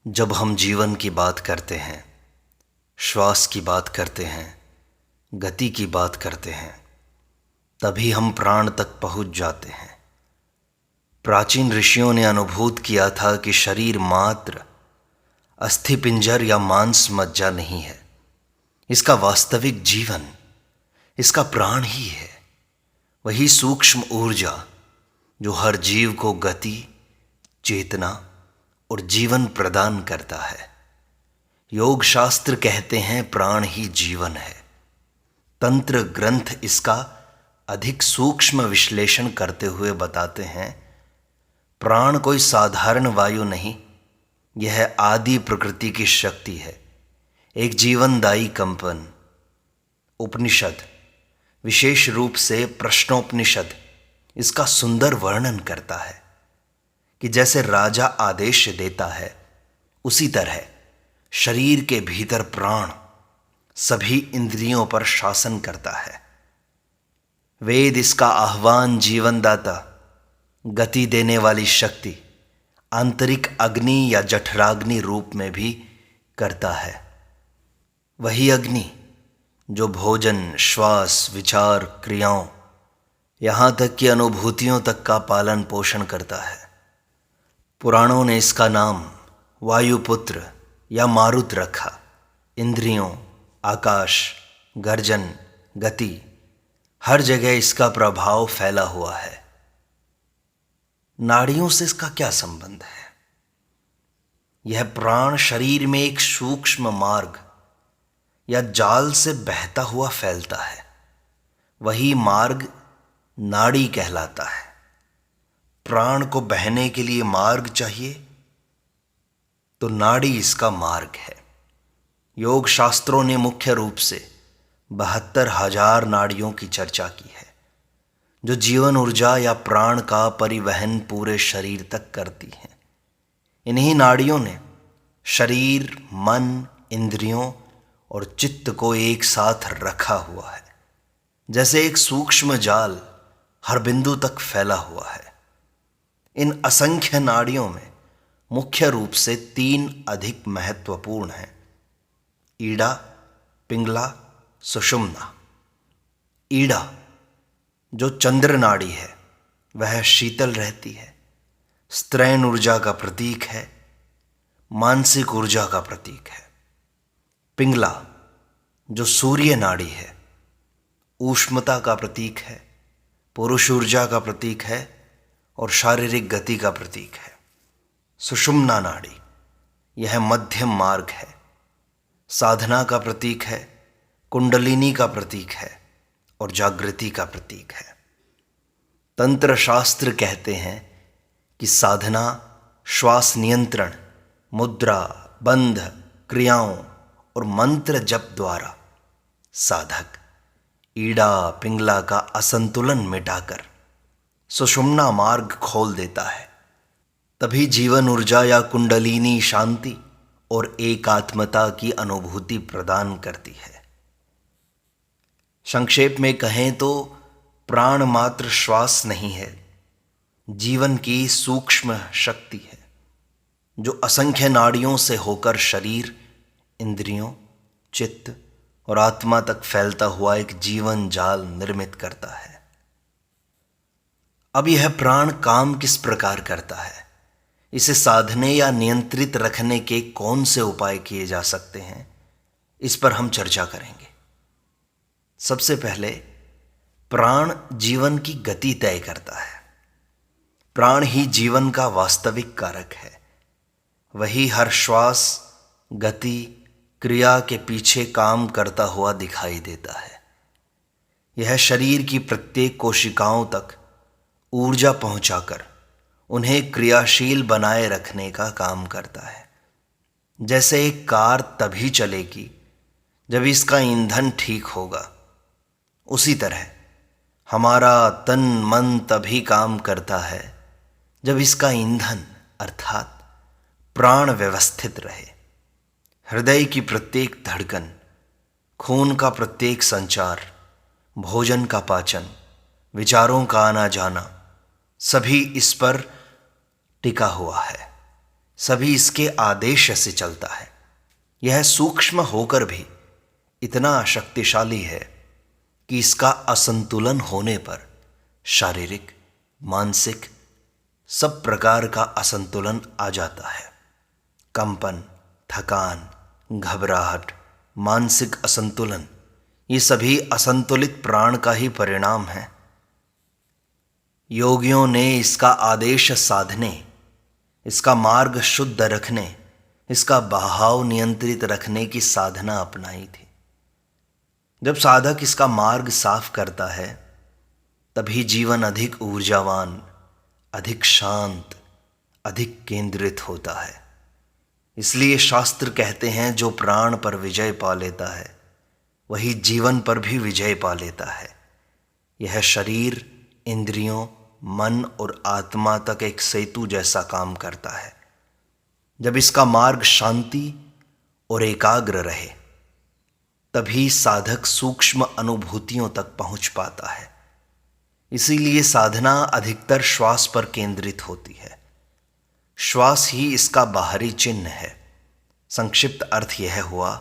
जब हम जीवन की बात करते हैं, श्वास की बात करते हैं, गति की बात करते हैं, तभी हम प्राण तक पहुंच जाते हैं। प्राचीन ऋषियों ने अनुभूत किया था कि शरीर मात्र अस्थिपिंजर या मांस मज्जा नहीं है। इसका वास्तविक जीवन, इसका प्राण ही है। वही सूक्ष्म ऊर्जा जो हर जीव को गति, चेतना और जीवन प्रदान करता है। योग शास्त्र कहते हैं प्राण ही जीवन है। तंत्र ग्रंथ इसका अधिक सूक्ष्म विश्लेषण करते हुए बताते हैं, प्राण कोई साधारण वायु नहीं, यह आदि प्रकृति की शक्ति है, एक जीवनदायी कंपन। उपनिषद, विशेष रूप से प्रश्नोपनिषद, इसका सुंदर वर्णन करता है कि जैसे राजा आदेश देता है, उसी तरह शरीर के भीतर प्राण सभी इंद्रियों पर शासन करता है। वेद इसका आह्वान जीवनदाता, गति देने वाली शक्ति, आंतरिक अग्नि या जठराग्नि रूप में भी करता है। वही अग्नि जो भोजन, श्वास, विचार, क्रियाओं, यहाँ तक कि अनुभूतियों तक का पालन पोषण करता है। पुराणों ने इसका नाम वायुपुत्र या मारुत रखा। इंद्रियों, आकाश, गर्जन, गति, हर जगह इसका प्रभाव फैला हुआ है। नाड़ियों से इसका क्या संबंध है? यह प्राण शरीर में एक सूक्ष्म मार्ग या जाल से बहता हुआ फैलता है। वही मार्ग नाड़ी कहलाता है। प्राण को बहने के लिए मार्ग चाहिए, तो नाड़ी इसका मार्ग है। योग शास्त्रों ने मुख्य रूप से 72,000 नाड़ियों की चर्चा की है, जो जीवन ऊर्जा या प्राण का परिवहन पूरे शरीर तक करती हैं। इन्हीं नाड़ियों ने शरीर, मन, इंद्रियों और चित्त को एक साथ रखा हुआ है, जैसे एक सूक्ष्म जाल हर बिंदु तक फैला हुआ है। इन असंख्य नाड़ियों में मुख्य रूप से 3 अधिक महत्वपूर्ण हैं: ईड़ा, पिंगला, सुषुम्ना। ईड़ा जो चंद्र नाड़ी है, वह शीतल रहती है, स्त्रैण ऊर्जा का प्रतीक है, मानसिक ऊर्जा का प्रतीक है। पिंगला जो सूर्य नाड़ी है, ऊष्मता का प्रतीक है, पुरुष ऊर्जा का प्रतीक है और शारीरिक गति का प्रतीक है। सुषुम्ना नाड़ी, यह मध्यम मार्ग है, साधना का प्रतीक है, कुंडलिनी का प्रतीक है और जागृति का प्रतीक है। तंत्र शास्त्र कहते हैं कि साधना, श्वास नियंत्रण, मुद्रा, बंध, क्रियाओं और मंत्र जप द्वारा साधक ईड़ा, पिंगला का असंतुलन मिटाकर सुषुम्ना मार्ग खोल देता है। तभी जीवन ऊर्जा या कुंडलिनी शांति और एकात्मता की अनुभूति प्रदान करती है। संक्षेप में कहें तो प्राण मात्र श्वास नहीं है, जीवन की सूक्ष्म शक्ति है, जो असंख्य नाड़ियों से होकर शरीर, इंद्रियों, चित्त और आत्मा तक फैलता हुआ एक जीवन जाल निर्मित करता है। अब यह प्राण काम किस प्रकार करता है? इसे साधने या नियंत्रित रखने के कौन से उपाय किए जा सकते हैं, इस पर हम चर्चा करेंगे। सबसे पहले, प्राण जीवन की गति तय करता है। प्राण ही जीवन का वास्तविक कारक है। वही हर श्वास, गति, क्रिया के पीछे काम करता हुआ दिखाई देता है। यह शरीर की प्रत्येक कोशिकाओं तक ऊर्जा पहुंचाकर उन्हें क्रियाशील बनाए रखने का काम करता है। जैसे एक कार तभी चलेगी जब इसका ईंधन ठीक होगा, उसी तरह हमारा तन मन तभी काम करता है जब इसका ईंधन अर्थात प्राण व्यवस्थित रहे। हृदय की प्रत्येक धड़कन, खून का प्रत्येक संचार, भोजन का पाचन, विचारों का आना जाना, सभी इस पर टिका हुआ है। सभी इसके आदेश से चलता है। यह सूक्ष्म होकर भी इतना शक्तिशाली है कि इसका असंतुलन होने पर शारीरिक, मानसिक सब प्रकार का असंतुलन आ जाता है। कंपन, थकान, घबराहट, मानसिक असंतुलन, ये सभी असंतुलित प्राण का ही परिणाम है। योगियों ने इसका आदेश साधने, इसका मार्ग शुद्ध रखने, इसका बहाव नियंत्रित रखने की साधना अपनाई थी। जब साधक इसका मार्ग साफ करता है तभी जीवन अधिक ऊर्जावान, अधिक शांत, अधिक केंद्रित होता है। इसलिए शास्त्र कहते हैं जो प्राण पर विजय पा लेता है वही जीवन पर भी विजय पा लेता है। यह शरीर, इंद्रियों, मन और आत्मा तक एक सेतु जैसा काम करता है। जब इसका मार्ग शांति और एकाग्र रहे तभी साधक सूक्ष्म अनुभूतियों तक पहुंच पाता है। इसीलिए साधना अधिकतर श्वास पर केंद्रित होती है। श्वास ही इसका बाहरी चिन्ह है। संक्षिप्त अर्थ यह हुआ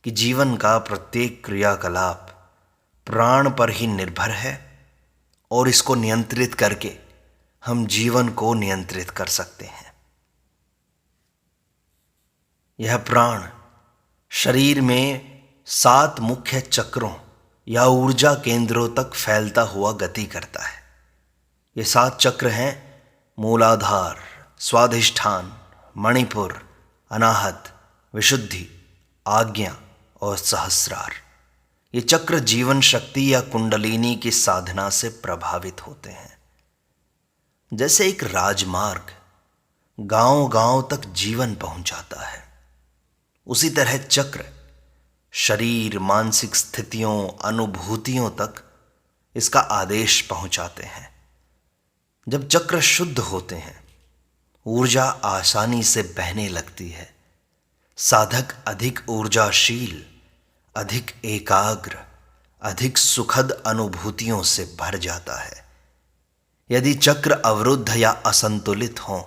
कि जीवन का प्रत्येक क्रियाकलाप प्राण पर ही निर्भर है और इसको नियंत्रित करके हम जीवन को नियंत्रित कर सकते हैं। यह प्राण शरीर में 7 मुख्य चक्रों या ऊर्जा केंद्रों तक फैलता हुआ गति करता है। ये 7 चक्र हैं मूलाधार, स्वाधिष्ठान, मणिपुर, अनाहत, विशुद्धि, आज्ञा और सहस्रार। ये चक्र जीवन शक्ति या कुंडलिनी की साधना से प्रभावित होते हैं। जैसे एक राजमार्ग गांव-गांव तक जीवन पहुंचाता है, उसी तरह चक्र शरीर, मानसिक स्थितियों, अनुभूतियों तक इसका आदेश पहुंचाते हैं। जब चक्र शुद्ध होते हैं ऊर्जा आसानी से बहने लगती है। साधक अधिक ऊर्जाशील, अधिक एकाग्र, अधिक सुखद अनुभूतियों से भर जाता है। यदि चक्र अवरुद्ध या असंतुलित हो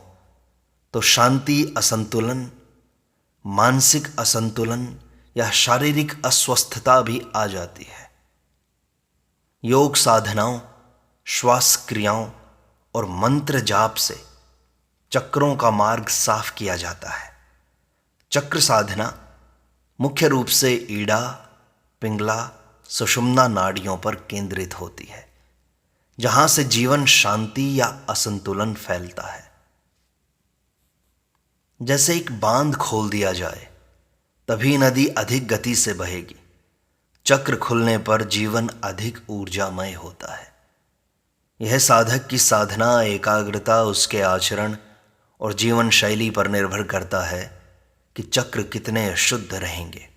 तो शांति असंतुलन, मानसिक असंतुलन या शारीरिक अस्वस्थता भी आ जाती है। योग साधनाओं, श्वास क्रियाओं और मंत्र जाप से चक्रों का मार्ग साफ किया जाता है। चक्र साधना मुख्य रूप से ईड़ा, पिंगला, सुषुम्ना नाड़ियों पर केंद्रित होती है, जहां से जीवन शांति या असंतुलन फैलता है। जैसे एक बांध खोल दिया जाए तभी नदी अधिक गति से बहेगी। चक्र खुलने पर जीवन अधिक ऊर्जामय होता है। यह साधक की साधना, एकाग्रता, उसके आचरण और जीवन शैली पर निर्भर करता है कि चक्र कितने शुद्ध रहेंगे।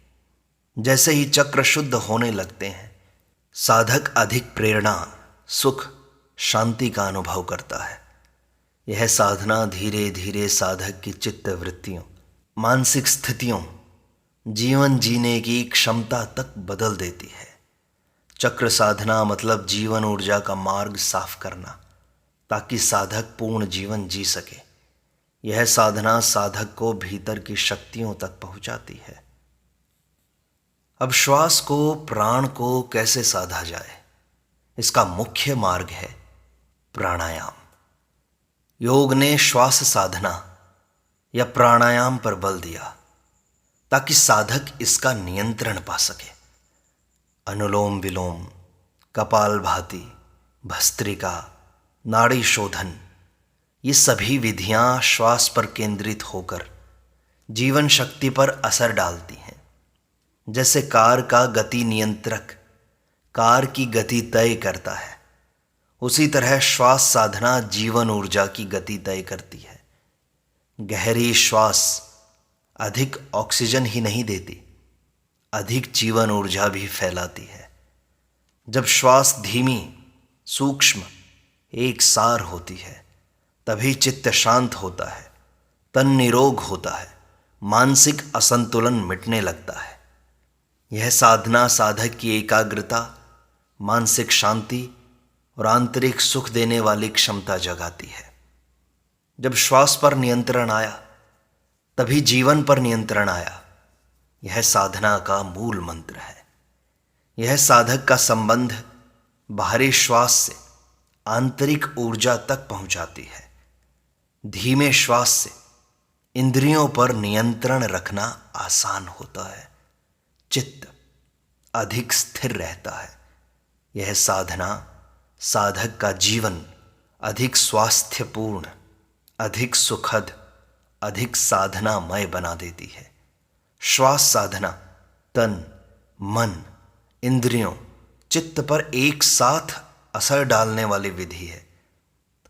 जैसे ही चक्र शुद्ध होने लगते हैं साधक अधिक प्रेरणा, सुख, शांति का अनुभव करता है। यह साधना धीरे धीरे साधक की चित्त वृत्तियों, मानसिक स्थितियों, जीवन जीने की क्षमता तक बदल देती है। चक्र साधना मतलब जीवन ऊर्जा का मार्ग साफ करना ताकि साधक पूर्ण जीवन जी सके। यह साधना साधक को भीतर की शक्तियों तक पहुंचाती है। अब श्वास को, प्राण को कैसे साधा जाए? इसका मुख्य मार्ग है प्राणायाम। योग ने श्वास साधना या प्राणायाम पर बल दिया ताकि साधक इसका नियंत्रण पा सके। अनुलोम विलोम, कपालभाति, भस्त्रिका, नाड़ी शोधन, ये सभी विधियां श्वास पर केंद्रित होकर जीवन शक्ति पर असर डालती हैं। जैसे कार का गति नियंत्रक कार की गति तय करता है, उसी तरह श्वास साधना जीवन ऊर्जा की गति तय करती है। गहरी श्वास अधिक ऑक्सीजन ही नहीं देती, अधिक जीवन ऊर्जा भी फैलाती है। जब श्वास धीमी, सूक्ष्म, एकसार होती है तभी चित्त शांत होता है, तन निरोग होता है, मानसिक असंतुलन मिटने लगता है। यह साधना साधक की एकाग्रता, मानसिक शांति और आंतरिक सुख देने वाली क्षमता जगाती है। जब श्वास पर नियंत्रण आया तभी जीवन पर नियंत्रण आया। यह साधना का मूल मंत्र है। यह साधक का संबंध बाहरी श्वास से आंतरिक ऊर्जा तक पहुंचाती है। धीमे श्वास से इंद्रियों पर नियंत्रण रखना आसान होता है। चित्त अधिक स्थिर रहता है। यह साधना साधक का जीवन अधिक स्वास्थ्यपूर्ण, अधिक सुखद, अधिक साधनामय बना देती है। श्वास साधना तन, मन, इंद्रियों, चित्त पर एक साथ असर डालने वाली विधि है।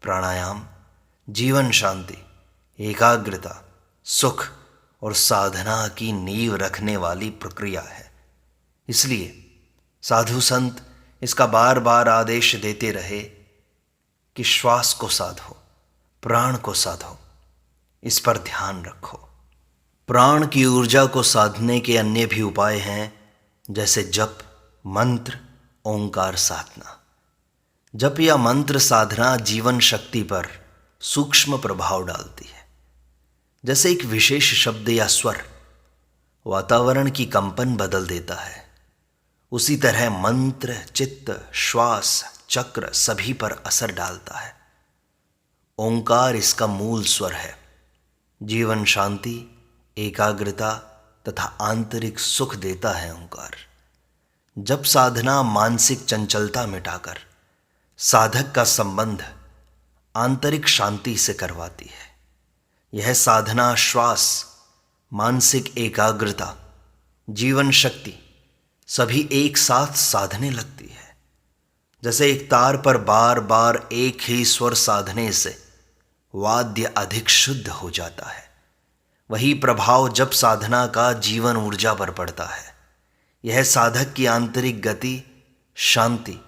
प्राणायाम जीवन शांति, एकाग्रता, सुख और साधना की नींव रखने वाली प्रक्रिया है। इसलिए साधु संत इसका बार बार आदेश देते रहे कि श्वास को साधो, प्राण को साधो, इस पर ध्यान रखो। प्राण की ऊर्जा को साधने के अन्य भी उपाय हैं, जैसे जप, मंत्र, ओंकार साधना। जप या मंत्र साधना जीवन शक्ति पर सूक्ष्म प्रभाव डालती है। जैसे एक विशेष शब्द या स्वर वातावरण की कंपन बदल देता है, उसी तरह मंत्र चित्त, श्वास, चक्र सभी पर असर डालता है। ओंकार इसका मूल स्वर है। जीवन शांति, एकाग्रता तथा आंतरिक सुख देता है ओंकार। जब साधना मानसिक चंचलता मिटाकर साधक का संबंध आंतरिक शांति से करवाती है। यह साधना श्वास, मानसिक एकाग्रता, जीवन शक्ति सभी एक साथ साधने लगती है। जैसे एक तार पर बार बार एक ही स्वर साधने से वाद्य अधिक शुद्ध हो जाता है, वही प्रभाव जप साधना का जीवन ऊर्जा पर पड़ता है। यह साधक की आंतरिक गति, शांति,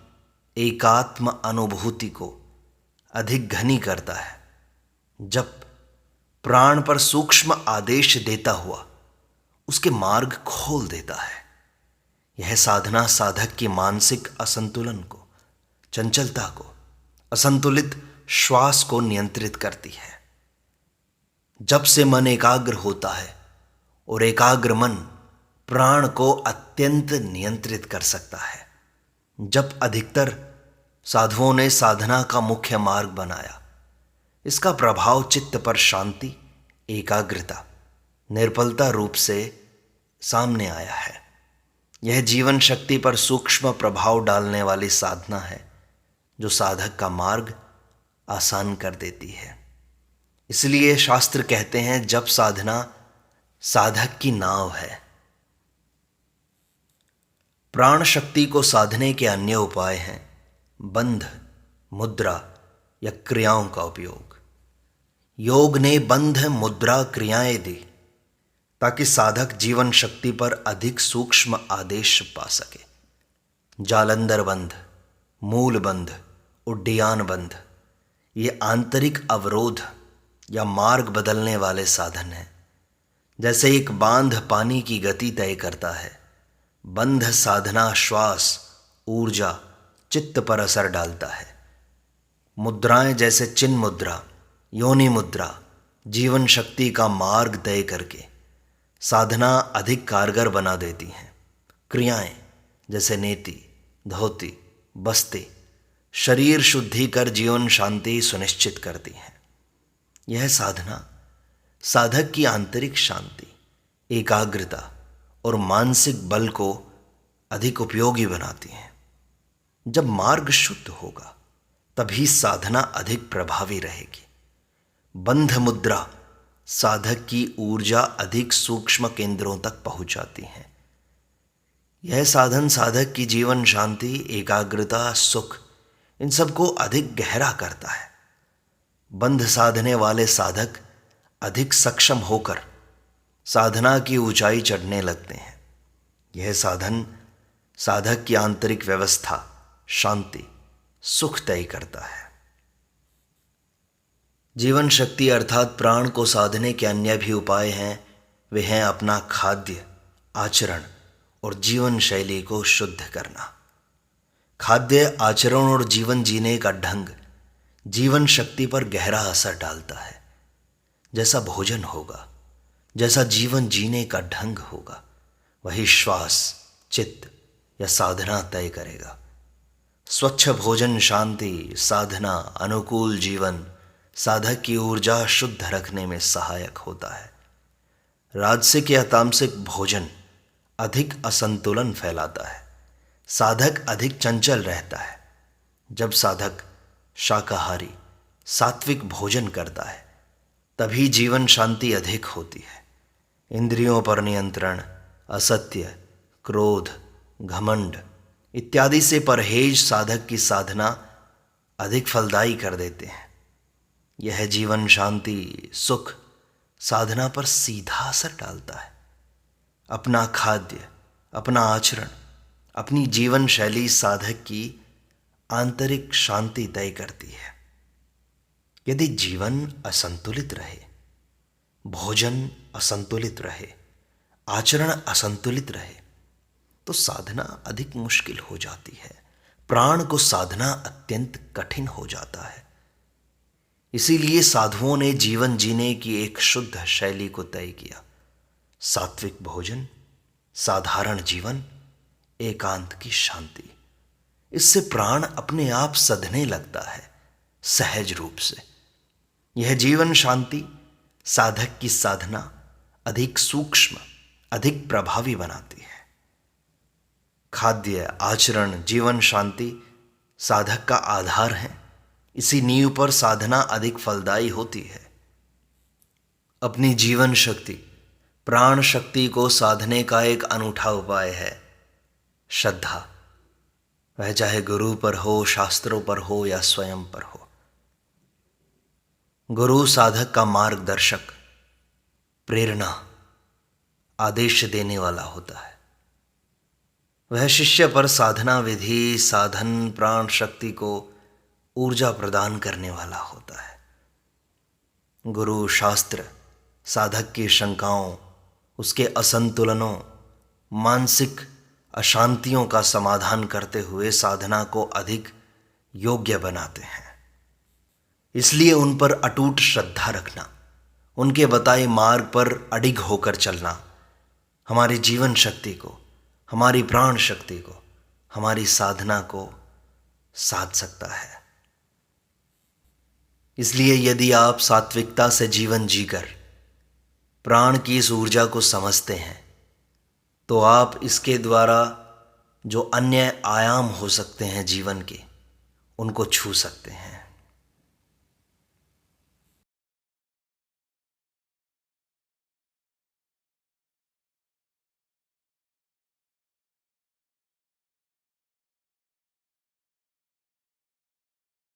एकात्म अनुभूति को अधिक घनी करता है। जप प्राण पर सूक्ष्म आदेश देता हुआ उसके मार्ग खोल देता है। यह साधना साधक की मानसिक असंतुलन को, चंचलता को, असंतुलित श्वास को नियंत्रित करती है। जब से मन एकाग्र होता है और एकाग्र मन प्राण को अत्यंत नियंत्रित कर सकता है। जब अधिकतर साधुओं ने साधना का मुख्य मार्ग बनाया, इसका प्रभाव चित्त पर शांति, एकाग्रता, निर्बलता रूप से सामने आया है। यह जीवन शक्ति पर सूक्ष्म प्रभाव डालने वाली साधना है, जो साधक का मार्ग आसान कर देती है। इसलिए शास्त्र कहते हैं, जप साधना साधक की नाव है। प्राण शक्ति को साधने के अन्य उपाय हैं बंध, मुद्रा या क्रियाओं का उपयोग। योग ने बंध, मुद्रा, क्रियाएं दी ताकि साधक जीवन शक्ति पर अधिक सूक्ष्म आदेश पा सके। जालंधर बंध, मूल बंध, उड्डयन बंध ये आंतरिक अवरोध या मार्ग बदलने वाले साधन हैं। जैसे एक बांध पानी की गति तय करता है, बंध साधना श्वास, ऊर्जा, चित्त पर असर डालता है। मुद्राएं जैसे चिन्ह मुद्रा, योनि मुद्रा जीवन शक्ति का मार्ग तय करके साधना अधिक कारगर बना देती हैं। क्रियाएं जैसे नेति, धोती, बस्ती शरीर शुद्धि कर जीवन शांति सुनिश्चित करती हैं। यह साधना साधक की आंतरिक शांति, एकाग्रता और मानसिक बल को अधिक उपयोगी बनाती हैं। जब मार्ग शुद्ध होगा तभी साधना अधिक प्रभावी रहेगी। बंध मुद्रा साधक की ऊर्जा अधिक सूक्ष्म केंद्रों तक पहुंचाती है। यह साधन साधक की जीवन शांति, एकाग्रता, सुख इन सबको अधिक गहरा करता है। बंध साधने वाले साधक अधिक सक्षम होकर साधना की ऊंचाई चढ़ने लगते हैं। यह साधन साधक की आंतरिक व्यवस्था, शांति, सुख तय करता है। जीवन शक्ति अर्थात प्राण को साधने के अन्य भी उपाय हैं। वे हैं अपना खाद्य, आचरण और जीवन शैली को शुद्ध करना। खाद्य, आचरण और जीवन जीने का ढंग जीवन शक्ति पर गहरा असर डालता है। जैसा भोजन होगा जैसा जीवन जीने का ढंग होगा वही श्वास, चित्त या साधना तय करेगा। स्वच्छ भोजन शांति, साधना, अनुकूल जीवन साधक की ऊर्जा शुद्ध रखने में सहायक होता है। राजसिक या तामसिक भोजन अधिक असंतुलन फैलाता है। साधक अधिक चंचल रहता है। जब साधक शाकाहारी, सात्विक भोजन करता है तभी जीवन शांति अधिक होती है। इंद्रियों पर नियंत्रण, असत्य, क्रोध, घमंड इत्यादि से परहेज साधक की साधना अधिक फलदायी कर देते हैं। यह जीवन शांति, सुख साधना पर सीधा असर डालता है। अपना खाद्य, अपना आचरण, अपनी जीवन शैली साधक की आंतरिक शांति तय करती है। यदि जीवन असंतुलित रहे, भोजन असंतुलित रहे, आचरण असंतुलित रहे तो साधना अधिक मुश्किल हो जाती है। प्राण को साधना अत्यंत कठिन हो जाता है। इसीलिए साधुओं ने जीवन जीने की एक शुद्ध शैली को तय किया। सात्विक भोजन, साधारण जीवन, एकांत की शांति। इससे प्राण अपने आप सधने लगता है सहज रूप से। यह जीवन शांति साधक की साधना अधिक सूक्ष्म, अधिक प्रभावी बनाती है। खाद्य, आचरण, जीवन शांति साधक का आधार है। इसी नींव पर साधना अधिक फलदायी होती है। अपनी जीवन शक्ति, प्राण शक्ति को साधने का एक अनूठा उपाय है श्रद्धा। वह चाहे गुरु पर हो, शास्त्रों पर हो या स्वयं पर हो। गुरु साधक का मार्गदर्शक, प्रेरणा, आदेश देने वाला होता है। वह शिष्य पर साधना विधि, साधन, प्राण शक्ति को ऊर्जा प्रदान करने वाला होता है। गुरु शास्त्र साधक की शंकाओं, उसके असंतुलनों, मानसिक अशांतियों का समाधान करते हुए साधना को अधिक योग्य बनाते हैं। इसलिए उन पर अटूट श्रद्धा रखना, उनके बताए मार्ग पर अडिग होकर चलना हमारी जीवन शक्ति को, हमारी प्राण शक्ति को, हमारी साधना को साध सकता है। इसलिए यदि आप सात्विकता से जीवन जीकर प्राण की इस ऊर्जा को समझते हैं तो आप इसके द्वारा जो अन्य आयाम हो सकते हैं जीवन के, उनको छू सकते हैं।